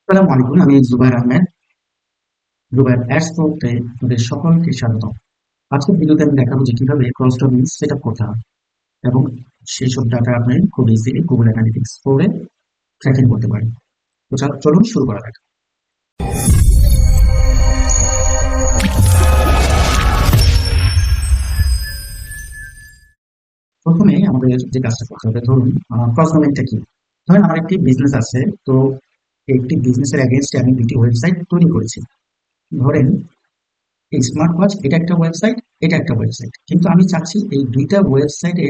আসসালামু আলাইকুম, আমি জুবাইর আহমেদ। জুবাইর অ্যাডস প্রোতে আপনাদের সকলকে স্বাগত। আজকের ভিডিওতে আমি দেখাবো যে কিভাবে ক্রস ডোমেইন সেট আপ করতে হয় এবং সেই সব ডাটা আপনি খুব ইজিলি গুগল অ্যানালিটিক্স করে ট্র্যাকিং করতে পারেন। তো চলুন শুরু করা যাক। প্রথমে আমাদের যে কাজটা করতে হবে, ধরুন ক্রস ডোমেইনটা কি। ধরেন আমার একটি বিজনেস আছে, তো একটি বিজনেসের এগেইনস্টে আমি দুটি ওয়েবসাইট তৈরি করেছি। ধরেন এই স্মার্ট ওয়াচ এটা একটা ওয়েবসাইট, এটা একটা ওয়েবসাইট, কিন্তু আমি চাচ্ছি এই দুইটা ওয়েবসাইটে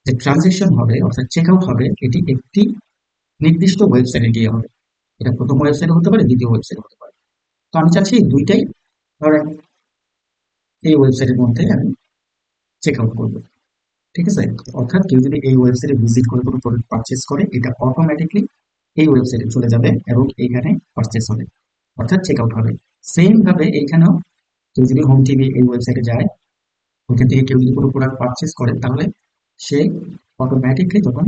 যে ট্রানজেকশন হবে অর্থাৎ চেক আউট হবে এটি একটি নির্দিষ্ট ওয়েবসাইটে গিয়ে হবে। এটা প্রথম ওয়েবসাইট হতে পারে, দ্বিতীয় ওয়েবসাইট হতে পারে। তো আমি চাচ্ছি এই দুইটাই ধরেন এই ওয়েবসাইটের মধ্যে আমি চেক আউট করবো। ঠিক আছে? অর্থাৎ কেউ যদি এই ওয়েবসাইটে ভিজিট করে কোনো প্রোডাক্ট পারচেস করে, এটা অটোমেটিকলি এই ওয়েবসাইটে চলে যাবে এবং এইখানে পারচেস হবে অর্থাৎ চেক আউট হবে। সেম ভাবে এইখানেও কেউ যদি হোম টিভি এই ওয়েবসাইটে যায়, ওইখান থেকে কেউ যদি কোনো প্রোডাক্ট পারচেস করে, তাহলে সে অটোমেটিকলি যখন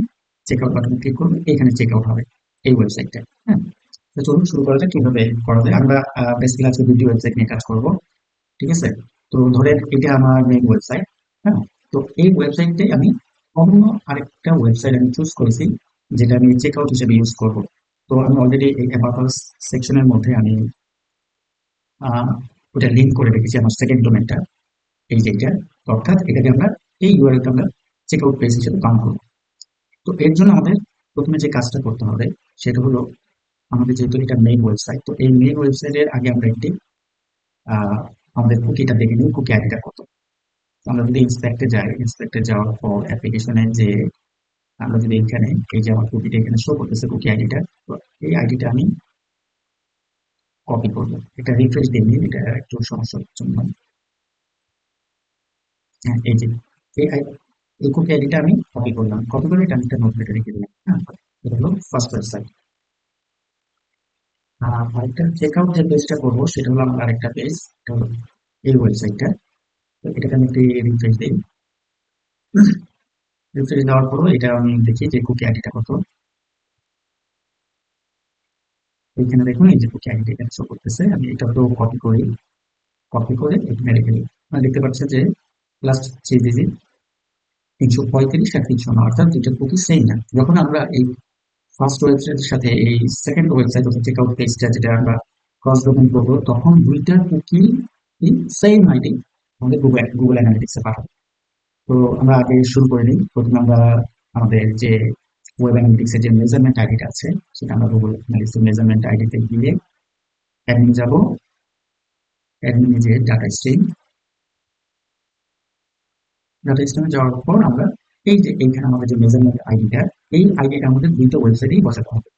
চেক আউট বাটনে ক্লিক করবে এখানে চেক আউট হবে এই ওয়েবসাইটটা। হ্যাঁ, তো চলুন শুরু করা যাক কিভাবে করা যায়। আমরা বেসিক্যালি আজকে দুটি ওয়েবসাইট নিয়ে কাজ করব। ঠিক আছে? তো ধরেন এটা আমার মেইন ওয়েবসাইট। হ্যাঁ, তো এই ওয়েবসাইটটাই আমি অন্য আরেকটা ওয়েবসাইট আমি চুজ করেছি, যেটা আমি চেক আউট হিসেবে ইউজ করব। তো আমি অলরেডি এই অ্যাবাউট সেকশনের মধ্যে আমি ওটা লিঙ্ক করে রেখেছি আমার সেকেন্ড ডোমেনটা, এই যে এটা। অর্থাৎ এটাকে আমরা এই ইউআরএলটা আমরা চেক আউট পেজ হিসেবে কাউন্ট করব। তো এর জন্য আমাদের প্রথমে যে কাজটা করতে হবে সেটা হলো, আমাদের যেহেতু এটা মেইন ওয়েবসাইট, তো এই মেইন ওয়েবসাইটের আগে আমরা একটি আহ, আমাদের কুকিটা দেখে নিই, কুকি আইডিটা কত। আমরা যদি ইন্সপেক্টে যাই, ইন্সপেক্টে যাওয়ার পর অ্যাপ্লিকেশনে যে আমরা যদি এখানে এই যে আমার কুকিটা এখানে শো করতেছে কুকি আইডিটা, তো এই আইডিটা আমি কপি করবো। এটা রিফ্রেশ দিয়ে নিই, এটা একটু সমস্যার জন্য। হ্যাঁ, এই যে এই এই কুকি আইডিটা আমি কপি করলাম, কপি করে এটা আমি একটা নোটপ্যাডে রেখে দিলাম। হ্যাঁ, এটা হলো ফার্স্ট ওয়েবসাইট। আরেকটা চেক আউট যে পেজটা করবো সেটা হলো আমার আরেকটা পেজ, এটা হলো এই ওয়েবসাইটটা। তো এটাকে আমি একটি রিফ্রেশ দিই। রিফ্রেশ দেওয়ার পরও এটা আমি দেখি যে কুকি আইডিটা কত। এখানে দেখুন এই যে কুকি আইডিটা এখানে শো করতেছে। আমি এটা তো কপি করি, কপি করে এখানে রেখে দিই। মানে দেখতে পাচ্ছেন যে লাস্ট 3 ডিজিট 335 আর 309, অর্থাৎ দুইটা কুকি সেম না। যখন আমরা এই ফার্স্ট ওয়েবসাইটের সাথে এই সেকেন্ড ওয়েবসাইট অর্থাৎ চেক আউট পেজটা যেটা আমরা ক্রস ডকুমেন্ট করবো, তখন দুইটা কুকি সেম আইডি আমাদের গুগল অ্যানালিটিক্সে পাঠাবো। তো আমরা আগে শুরু করে নিই। প্রথমে আমরা আমাদের যে ওয়েব অ্যানালিটিক্স এর যে মেজারমেন্ট আইডিটা আছে সেটা আমরা গুগল অ্যানালিটিক্স মেজারমেন্ট আইডিতে গিয়ে অ্যাডমিন যাব। অ্যাডমিনে যে ডাটা স্ট্রিমে যাওয়ার পর আমরা এই যে এইখানে আমাদের যে মেজারমেন্ট আইডিটা, এই আইডিটা আমাদের দুইটা ওয়েবসাইটেই বসাতে হবে।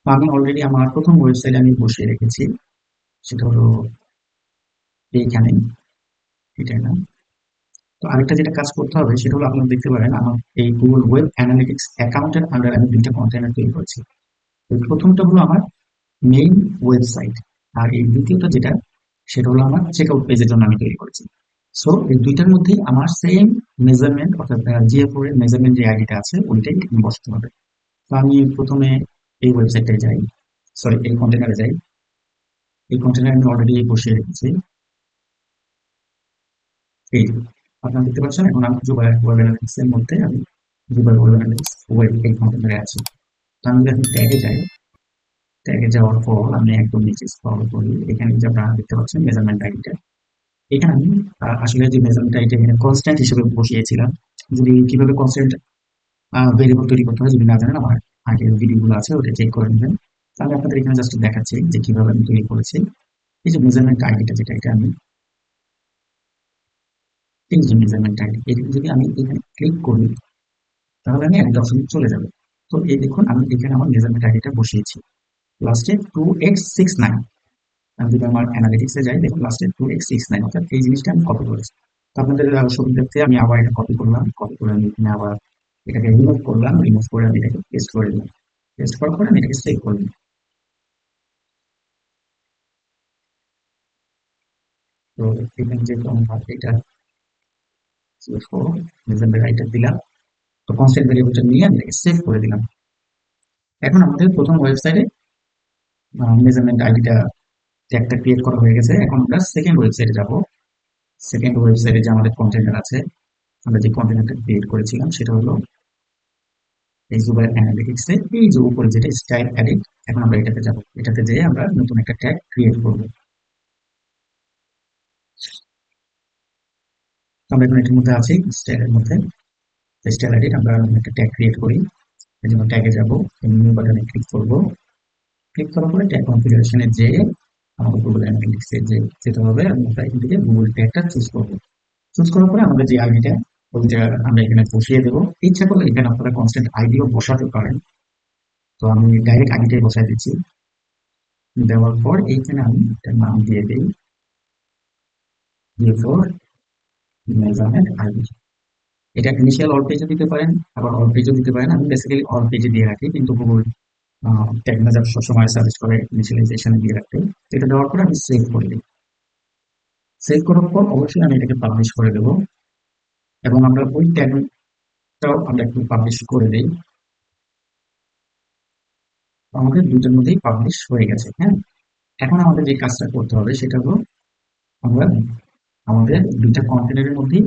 তো আমি অলরেডি আমার প্রথম ওয়েবসাইটে আমি বসিয়ে রেখেছি, সেটা হলো এইখানে, এটা না। তো আরেকটা যেটা কাজ করতে হবে সেটা হলো, আপনারা দেখতে পারেন আমার এই গুগল ওয়েব অ্যানালিটিক্স অ্যাকাউন্টের আন্ডার আমি দুইটা কন্টেনার তৈরি করেছি। তো প্রথমটা হলো আমার মেইন ওয়েবসাইট, আর এই দ্বিতীয়টা যেটা সেটা হলো আমার চেক আউট পেজের জন্য আমি তৈরি করেছি। সো এই দুইটার মধ্যেই আমার সেম মেজারমেন্ট অর্থাৎ জিএফ এর মেজারমেন্ট যে আইডিটা আছে ওইটাই বসাতে হবে। তো আমি প্রথমে এই ওয়েবসাইটটায় যাই, সরি এই কন্টেনারে যাই। এই কন্টেনার আমি অলরেডি বসিয়ে রেখেছি। এই যে আপনারা দেখতে পাচ্ছেন, এখন আমি জুবাইর ওয়েব অ্যানালিটিক্স এর মধ্যে আমি জুবাইর ওয়েব অ্যানালিটিক্স ওয়েব এই কন্টেনারে আছি। তো আমি যদি ট্যাগে যাই, ট্যাগে যাওয়ার পর আমি একদম নিচে স্ক্রল করি, এখানে যে আপনারা দেখতে পাচ্ছেন মেজারমেন্ট আইডিটা, এখানে আমি আসলে যে মেজারমেন্ট আইডিটা এখানে কনস্ট্যান্ট হিসেবে বসিয়েছিলাম। যদি কিভাবে কনস্ট্যান্ট ভেরিয়েবল তৈরি করতে হয় যদি না জানেন, আমার আগের ভিডিওগুলো আছে, ওটা চেক করে নেবেন। তো আমি আপনাদের এখানে জাস্ট দেখাচ্ছি যে কিভাবে আমি তৈরি করেছি। এই যে মেজারমেন্ট আইডিটা যেটা, এটা আমি এই যে মেজারমেন্ট আইডি, এটা যদি আমি এখানে ক্লিক করি তাহলে আমি একটা অপশন চলে যাবে। তো এই দেখুন আমি এখানে আমার মেজারমেন্ট আইডিটা বসিয়েছি, লাস্টে 2x69। আমি যদি আমার অ্যানালিটিক্সে যাই, দেখুন লাস্টে 2x69, অর্থাৎ এই জিনিসটা আমি কপি করেছি। তো আপনাদের সুবিধার্থে আমি আবার এটা কপি করলাম, কপি করে আমি এখানে আবার এটাকে রিমুভ করলাম, রিমুভ করে আমি এটাকে পেস্ট করে দিলাম। পেস্ট করার পরে আমি এটাকে সেভ করে দিই। তো এখানে যেহেতু আমার এটা মেজারমেন্ট আইডিটা দিলাম, তো কনস্ট্যান্ট ভেরিয়েবলটা নিয়ে আমি এটাকে সেভ করে দিলাম। এখন আমাদের প্রথম ওয়েবসাইটে মেজারমেন্ট আইডিটা ট্যাগটা ক্রিয়েট করা হয়ে গেছে। এখন আমরা সেকেন্ড ওয়েবসাইটে যাব। সেকেন্ড ওয়েবসাইটে যে আমাদের কন্টেনার আছে, আমরা যে কন্টেনারটা ক্রিয়েট করেছিলাম সেটা হলো এই জুবার অ্যানালিটিক্স এ এই যে উপরে যেটা স্টাইল এডিট। এখন আমরা এটাতে যাব, এটাতে যেয়ে আমরা নতুন একটা ট্যাগ ক্রিয়েট করব। আমরা এখন এটার মধ্যে আছি, স্টাইলের মধ্যে। স্টাইল এডিট আমরা একটা ট্যাগ ক্রিয়েট করি। এই জন্য ট্যাগে যাব, নিউ বাটনে ক্লিক করব। ক্লিক করার পরে ট্যাগ কনফিগারেশনে যেয়ে আমাদের গুগল অ্যানালিটিক্স এ যে যেতে হবে, আমরা এখান থেকে গুগল ট্যাগটা চুজ করব। চুজ করার পরে আমাদের যে আইডিটা, ওইটা আমরা এখানে বসিয়ে দেবো। ইচ্ছা করলে এখানে আপনারা কনস্ট্যান্ট আইডিও বসাতে পারেন। তো আমি ডাইরেক্ট আইডিটাই বসাই দিচ্ছি। দেওয়ার পর এইখানে আমি একটা নাম দিয়ে দিই, দিয়ে ফোর মেজারমেন্ট আইডি। এটা ইনিশিয়াল অল পেজে দিতে পারেন, আবার অল পেজে দিতে পারেন। আমি বেসিক্যালি অল পেজে দিয়ে রাখি, কিন্তু গুগল ট্যাগ ম্যানেজার সবসময় সাজেস্ট করে ইনিশিয়ালাইজেশনে দিয়ে রাখতে। তো এটা দেওয়ার পর আমি সেভ করে দিই। সেভ করার পর অবশ্যই আমি এটাকে পাবলিশ করে দেবো, এবং আমরা ওই ট্যাগটাও আমরা একটু পাবলিশ করে দিই। আমাদের দুটোর মধ্যেই পাবলিশ হয়ে গেছে। হ্যাঁ, এখন আমাদের যে কাজটা করতে হবে সেটা হলো আমরা আমাদের দুইটা কন্টেনারের মধ্যেই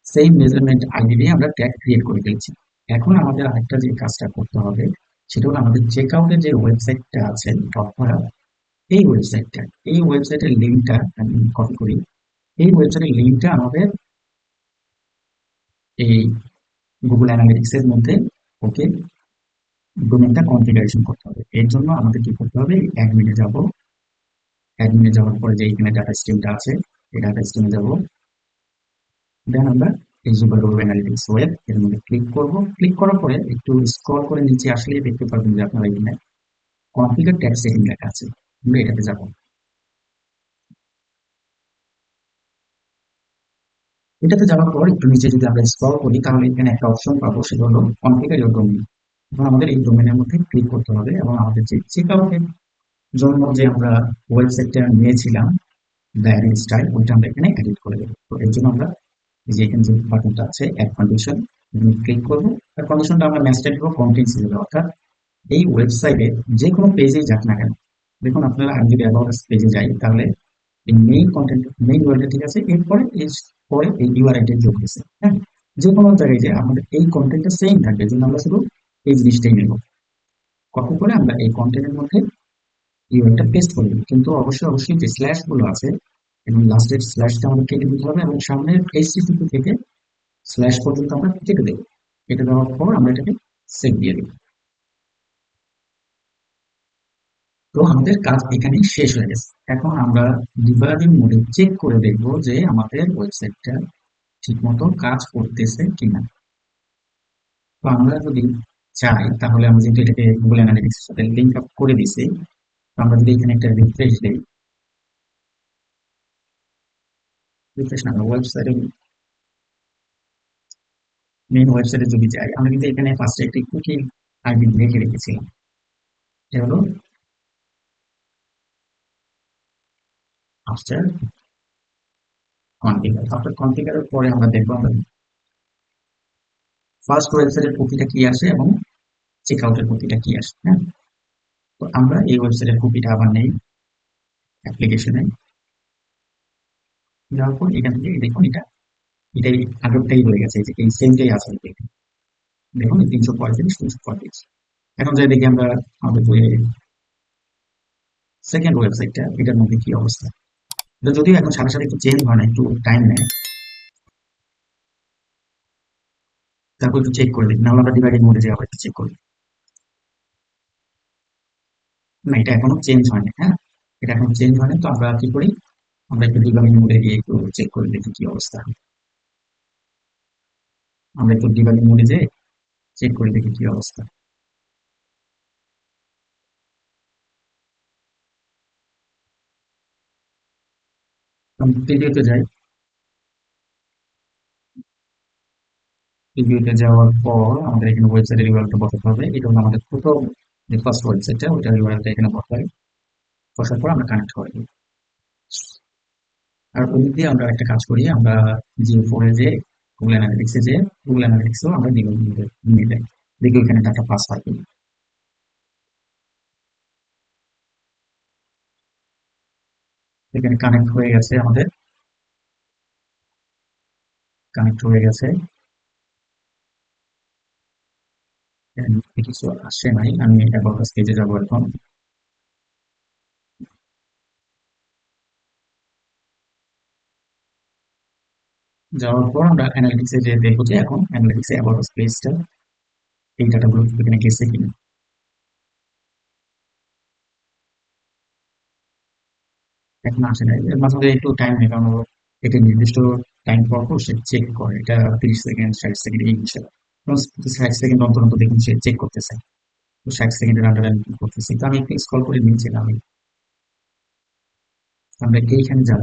সেম মেজারমেন্ট আইডি দিয়ে আমরা ট্যাগ ক্রিয়েট করে ফেলছি। এখন আমাদের আরেকটা যে কাজটা করতে হবে সেটা হলো আমাদের চেক আউটের যে ওয়েবসাইটটা আছে টপ করা, এই ওয়েবসাইটটা, এই ওয়েবসাইটের লিঙ্কটা আমি কপি করি। এই ওয়েবসাইটের লিঙ্কটা আমাদের এই গুগল অ্যানালিটিক্স এর মধ্যে ওকে ডোমেনটা কনফিগারেশন করতে হবে। এর জন্য আমাদের কি করতে হবে, অ্যাডমিনে যাব। অ্যাডমিনে যাওয়ার পরে যে এখানে ডাটা স্ট্রিমটা আছে, এই ডাটা স্ট্রিমে যাব। দেন আমরা এই যে গুগল অ্যানালিটিক্স ওয়েব এর মধ্যে ক্লিক করব। ক্লিক করার পরে একটু স্ক্রল করে নিচে আসলে দেখতে পারবেন যে আপনারা এখানে কনফিগার ট্যাগ সেটিং লেখা আছে। আমরা এটাতে যাব। এটাতে যাওয়ার পর একটু নিচে যদি আমরা স্ক্রল করি তাহলে এখানে একটা অপশন পাবো, সেটা হলো কনফিগার ইওর ডোমেইন। এখন আমাদের এই ডোমেইনের মধ্যে ক্লিক করতে হবে, এবং আমাদের যে চেক আউটের জন্য যে আমরা ওয়েবসাইটটা নিয়েছিলাম ডায়ারি স্টাইল, ওইটা আমরা এখানে এডিট করে দেবো। তো এর জন্য আমরা এই যে এখানে যে বাটনটা আছে অ্যাড কন্ডিশন, এখানে ক্লিক করবো। আর কন্ডিশনটা আমরা ম্যাচটা দিব কন্টেন্টস হিসেবে, অর্থাৎ এই ওয়েবসাইটে যে কোনো পেজে যাক না কেন, দেখুন আপনারা আমি যদি অ্যাবাউট আস পেজে যাই তাহলে এই মেইন কন্টেন্ট, মেইন ওয়ার্ডটা ঠিক আছে, এরপরে পেজ, পরে এই ইউআরএলটা যোগ হয়েছে। হ্যাঁ, যে কোনো জায়গায় যে আমাদের এই কন্টেন্টটা সেম থাকবে, এই জন্য আমরা শুধু এই জিনিসটাই নেব। কপি করে আমরা এই কন্টেন্টের মধ্যে ইউআরএলটা পেস্ট করে দেব। কিন্তু অবশ্যই অবশ্যই যে স্ল্যাশ গুলো আছে এবং লাস্টের স্ল্যাশটা আমাদের কেটে দিতে হবে, এবং সামনের এইচটিটিপি থেকে স্ল্যাশ পর্যন্ত আমরা কেটে দেবো। কেটে দেওয়ার পর আমরা এটাকে সেভ দিয়ে দেবো। তো আমাদের কাজ এখানেই শেষ হয়ে গেছে। এখন আমরা ডিবাগিং মোডে চেক করে দেখব যে আমাদের ওয়েবসাইটটা ঠিকমতো কাজ করতেছে কিনা। তো আমরা যদি চাই তাহলে আমরা যেহেতু এটাকে গুগল অ্যানালিটিক্স এর সাথে লিঙ্ক আপ করে দিছি, তো আমরা যদি এখানে একটা রিফ্রেশ দিই, রিফ্রেশ না, ওয়েবসাইটে মেইন ওয়েবসাইটে যদি যাই, আমরা কিন্তু এখানে ফার্স্টে একটি কুকি আইডি রেখে রেখেছিলাম। এটা হলো আফটার কনফিগার। আফটার কনফিগারের পরে আমরা দেখবো আমরা ফার্স্ট ওয়েবসাইটের কপিটা কি আসে এবং চেক আউটের কপিটা কি আসে। হ্যাঁ, তো আমরা এই ওয়েবসাইটের কপিটা আবার নেই অ্যাপ্লিকেশনে। যাওয়ার পর এখান থেকে দেখুন এটাই আগেরটাই হয়ে গেছে, যে এই সেমটাই আছে। দেখুন 335, 335। এখন যাই দেখি আমরা আমাদের যে সেকেন্ড ওয়েবসাইটটা, এটার মধ্যে কি অবস্থা। এটা যদিও এখন সাথে সাথে একটু চেঞ্জ হয় না, একটু টাইম নেয়। তারপর একটু চেক করে দেখি, নাহলে আমরা ডিভাইডেড মোডে যাওয়া একটু চেক করি। না, এটা এখনো চেঞ্জ হয়নি। হ্যাঁ, এটা এখনো চেঞ্জ হয়নি। তো আমরা কি করি, আমরা একটু ডিবাগিং মোডে গিয়ে একটু চেক করে দেখি কি অবস্থা। আমরা একটু ডিবাগিং মোডে যেয়ে চেক করে দেখি কি অবস্থা। প্রিভিউতে যাই। প্রিভিউতে যাওয়ার পর আমাদের এখানে ওয়েবসাইটের ইউআরএলটা বসাতে হবে। এটা হলো আমাদের প্রথম যে ফার্স্ট ওয়েবসাইটটা, ওইটার ইউআরএলটা এখানে বসাই। বসার পর আমরা কানেক্ট করে দিই। আর ওই দিক দিয়ে আমরা একটা কাজ করি, আমরা জিও ফোরে যে গুগল অ্যানালিটিক্সে যে গুগল অ্যানালিটিক্সও আমরা নিয়ে যাই, দেখি ওইখানে ডাটা পাস হয় কিনা। এখানে কানেক্ট হয়ে গেছে আমাদের, কানেক্ট হয়ে গেছে। কিছু আসে নাই, আমি অ্যাবাউট আস পেজে যাবো এখন। যাওয়ার পর আমরা অ্যানালিটিক্সে যে দেখবো যে এখন অ্যানালিটিক্সে অ্যাবাউট আস পেজটা এই ডাটাগুলো এখানে গেছে কিনা। এখন আসে নাই, এর মাঝে মাঝে একটু টাইম নেই, কারণ ও এটা নির্দিষ্ট টাইম পর পর সে চেক করে, এটা 30 সেকেন্ড 60 সেকেন্ড এই হিসাবে। 60 সেকেন্ড অন্তর অন্তর দেখুন সে চেক করতেছে। তো 60 সেকেন্ডের আন্ডারে আমি কি করতেছি, তো আমি একটু স্ক্রল করে নিচে নামি। আমরা এইখানে যাব,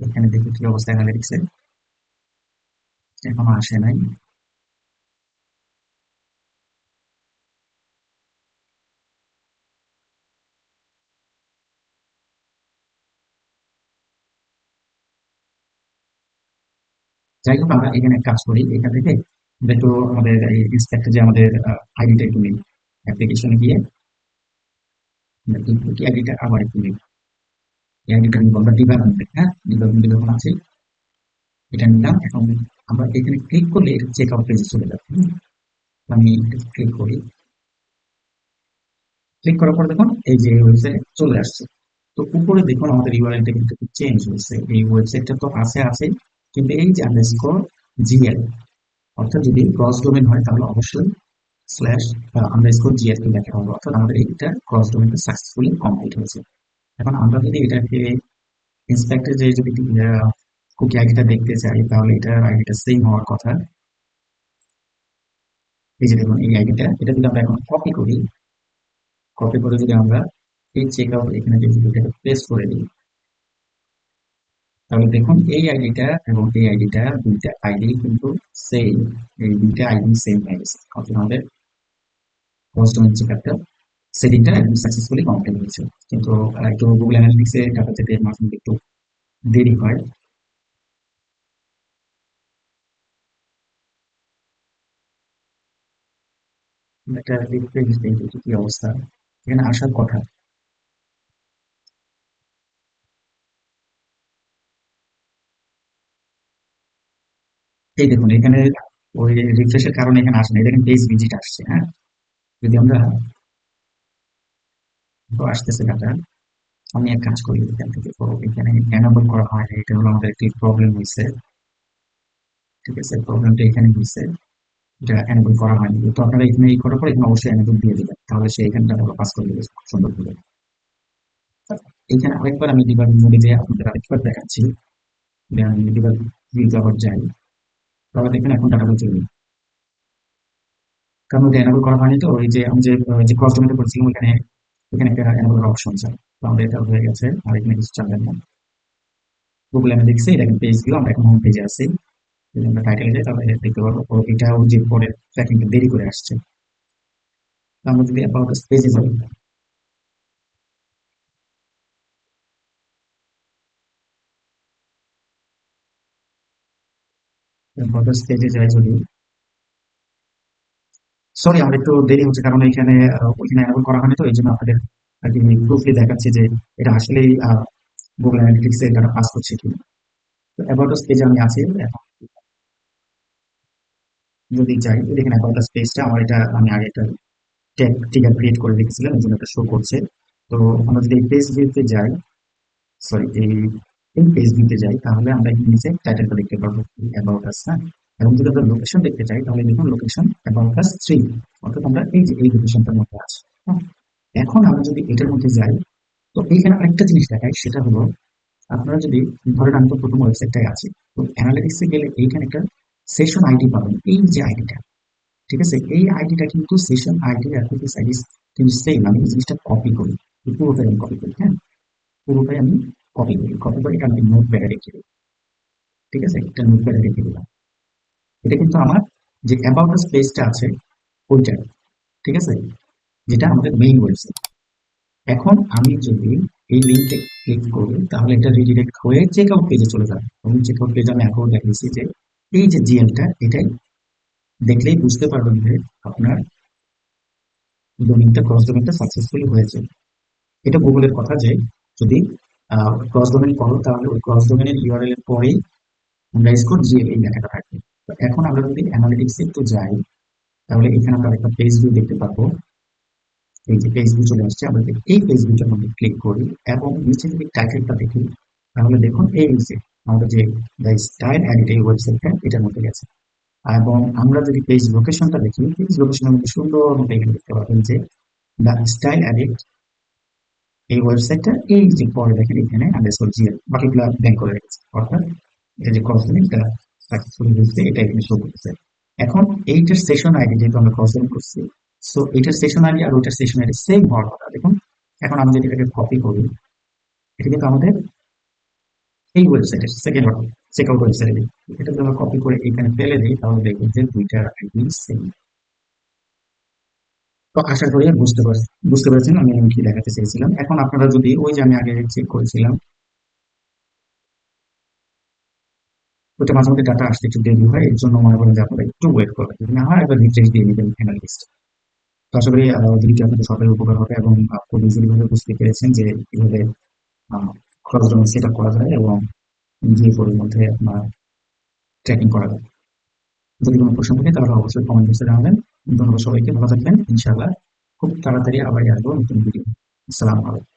এখানে দেখি কি অবস্থা অ্যানালিটিক্সে। এখনো আসে নাই। যাই হোক, আমরা এখানে কাজ করি, এখান থেকে আমরা একটু আমাদের এই ইন্সপেক্টর যে আমাদের আইডিটা একটু নিই, অ্যাপ্লিকেশনে গিয়ে আমরা কিন্তু কি আইডিটা আবার একটু নিই। এই আইডিটা নিব আমরা ডিপার্টমেন্টে, হ্যাঁ ডিপার্টমেন্টে যখন আছে এটা নিলাম। এখন আমরা এখানে ক্লিক করলে এটা চেক আউট পেজে চলে যাবে। আমি ক্লিক করি, ক্লিক করার পর দেখুন এই যে ওয়েবসাইটে চলে আসছে। তো উপরে দেখুন আমাদের ইউআরএলটা কিন্তু চেঞ্জ হয়েছে, এই ওয়েবসাইটটা তো আছে আছে, কিন্তু এই যে আন্ডারস্কোর জিএল, অর্থাৎ যদি ক্রস ডোমেন হয় তাহলে অবশ্যই স্ল্যাশ আন্ডারস্কোর জিএসপি লেখা হবে, অর্থাৎ আমাদের এইটা ক্রস ডোমেনটা সাকসেসফুলি কমপ্লিট হয়েছে। এখন আমরা যদি এটাকে ইন্সপেক্টর যে যদি কুকি আইডিটা দেখতে চাই তাহলে এটার আইডিটা সেম হওয়ার কথা। এই যে দেখুন এই আইডিটা, এটা যদি আমরা এখন কপি করি, কপি করে যদি আমরা এই চেক আউট এখানে যদি এটাকে পেস্ট করে দিই, তাহলে দেখুন এই আইডিটা এবং এই আইডিটা দুইটা আইডি কিন্তু সেম, এই দুইটা আইডি সেম হয়ে গেছে, অর্থাৎ আমাদের ক্রস ডোমেন চেকআপটা সেটিংটা একদম সাকসেসফুলি কমপ্লিট হয়েছে। কিন্তু একটু গুগল অ্যানালিটিক্সে ডাটা যেতে মাঝে মধ্যে একটু দেরি হয়। একটা রিফ্রেশ দিই দেখি কি অবস্থা, এখানে আসার কথা। এই দেখুন এখানে ওই রিফ্রেশের কারণে এখানে আসে না, এটা কিন্তু পেজ ভিজিট আসছে, হ্যাঁ। যদি আমরা তো আসতেছে ডাটা, আমি এক কাজ করি এখান থেকে, তো এখানে এনাবল করা হয় না, এটা হলো আমাদের একটি প্রবলেম হয়েছে। ঠিক আছে, প্রবলেমটা এখানে হয়েছে, এটা এনাবল করা হয়নি। তো আপনারা এখানে এই করার পর এখানে অবশ্যই এনাবল দিয়ে দেবেন, তাহলে সে এখানে ডাটা পাস করে দেবে খুব সুন্দর করে। এখানে আরেকবার আমি ডিবাগ মোডে যে আপনাদের আরেকবার দেখাচ্ছি, আমি ডিবাগ ভিউতে আবার যাই, তাহলে দেখবেন এখন ডাটাটা চলবে। কারণ ওটা এনাবল করা হয়নি, তো ওই যে আমি যে যে ক্রস ডোমেইনটা করেছিলাম ওখানে, এখানে একটা এনাবল অপশন চাই, তো আমাদের এটা হয়ে গেছে, আর এখানে কিছু চাবেন না। গুগল অ্যানালিটিক্সে এটা কিন্তু পেজ ভিউ, আমরা এখন হোম পেজে আছি। যদি আমরা টাইটেলে যাই তাহলে দেখতে পারবো ও এটাও যে পরে ট্র্যাকিংটা দেরি করে আসছে। তো আমরা যদি অ্যাবাউট আস পেজে যাই, অ্যাবাউট আস পেজে যাই যদি, সরি আমার একটু দেরি হচ্ছে কারণ এখানে ওইখানে এনাবল করা হয়নি, তো এই জন্য আপনাদের আর কি প্রুফলি দেখাচ্ছি যে এটা আসলেই গুগল অ্যানালিটিক্সে ডাটা পাস করছে কি। তো অ্যাবাউট আস পেজে আমি আছি এখন। যদি যাই তো দেখেন অ্যাবাউট আস পেজটা আমার, এটা আমি আগে একটা ট্যাগ টিকার ক্রিয়েট করে রেখেছিলাম, এই জন্য এটা শো করছে। তো আমরা যদি এই পেজ ভিউতে যাই, সরি এই পেজ ভিউতে যাই, তাহলে আমরা এখানে নিচে টাইটেলটা দেখতে পারবো অ্যাবাউট আস, হ্যাঁ। এবং যদি আমরা লোকেশন দেখতে চাই তাহলে দেখুন লোকেশন অ্যাবাউট আস 3, অর্থাৎ আমরা এই যে এই লোকেশনটার মধ্যে আছি, হ্যাঁ। এখন আমরা যদি এটার মধ্যে যাই, তো এইখানে আরেকটা জিনিস দেখায়, সেটা হলো আপনারা যদি ধরেন আমি তো প্রথম ওয়েবসাইটটাই আছি, তো অ্যানালিটিক্সে গেলে এইখানে একটা সেশন আইডি পাবেন, এই যে আইডিটা, ঠিক আছে, এই আইডিটা কিন্তু সেশন আইডি অ্যাপ্লিকেশন আইডি কিন্তু সেম। আমি এই জিনিসটা কপি করি, পুরোটাই আমি কপি করি, হ্যাঁ। পুরোটাই আমি কপি করি, কপি করে এটা আমি নোট প্যাডে রেখে দিই। ঠিক আছে, একটা নোট প্যাডে রেখে দিলাম। এটা কিন্তু আমার যে অ্যাবাউট আস পেজটা আছে ওইটা, ঠিক আছে, যেটা আমাদের মেইন ওয়েবসাইট। এখন আমি যদি এই লিঙ্কে ক্লিক করি তাহলে এটা রিডিরেক্ট হয়ে চেক আউট পেজে চলে যাবে, এবং চেক আউট পেজে আমি এখন দেখিয়েছি যে এই যে জিএলটা, এটাই দেখলেই বুঝতে পারবেন যে আপনার ডোমেইনটা ক্রস ডোমেইনটা সাকসেসফুলি হয়েছে। এটা গুগলের কথা যে যদি ক্রস ডোমেন করো তাহলে ওই ক্রস ডোমেনের ইউআরএল এর পরেই আন্ডারস্কোর জিএল এই লেখাটা থাকবে। তো এখন আমরা যদি অ্যানালিটিক্স একটু যাই তাহলে এখানে আমরা একটা পেজ ভিউ দেখতে পাবো। এই যে পেজ ভিউ চলে আসছে, আমরা যদি এই পেজ ভিউটার মধ্যে ক্লিক করি এবং নিচে যদি টাইটেলটা দেখি তাহলে দেখুন এই যে আমাদের যে দ্য স্টাইল এডিট এই ওয়েবসাইটটা এটার মধ্যে গেছে। এবং আমরা যদি পেজ লোকেশনটা দেখি, পেজ লোকেশনের মধ্যে সুন্দর মতো এখানে দেখতে পাবেন যে দ্য স্টাইল এডিট এই ওয়েবসাইটটা এই যে পরে দেখেন এখানে আন্ডারস্কোর জিএল বাকিগুলো ব্যাংক করে রেখেছে, অর্থাৎ এটা যে ক্রস লিঙ্কটা সাকসেসফুলি হয়েছে এটা এখানে শো করতেছে। এখন এইটার সেশন আইডি যেহেতু আমরা ক্রস লিঙ্ক করছি, সো এটার সেশন আইডি আর ওইটার সেশন আইডি সেম হওয়ার কথা। দেখুন এখন আমি যদি এটাকে কপি করি, এটা কিন্তু আমাদের এই ওয়েবসাইটের সেকেন্ড চেক আউট ওয়েবসাইটে, এটা যদি আমরা কপি করে এখানে ফেলে দিই তাহলে দেখবেন যে দুইটার আইডি সেম। তো আশা করি বুঝতে পেরেছেন আমি কি দেখাতে চেয়েছিলাম। এখন আপনারা যদি ওই যে আমি আগে চেক করেছিলাম ওইটা মাঝে মধ্যে ডাটা আসতে একটু দেরি হয়, এর জন্য মনে করেন যে আপনারা একটু ওয়েট করবেন, যদি না হয় একবার রিফ্রেশ দিয়ে নেবেন অ্যানালিস্ট। তো আশা করি ভিডিওটি আপনাদের সকলের উপকার হবে এবং খুব ইজিলি ভাবে বুঝতে পেরেছেন যে কিভাবে খরচ জন্য সেট আপ করা যায় এবং জিএফওর এর মধ্যে আপনার ট্র্যাকিং করা যায়। যদি কোনো প্রশ্ন থাকে তাহলে অবশ্যই কমেন্ট বক্সে জানাবেন। ধন্যবাদ সবাইকে, ভালো থাকবেন। ইনশাআল্লাহ খুব তাড়াতাড়ি আবার আসবো নতুন ভিডিও। আসসালামু আলাইকুম।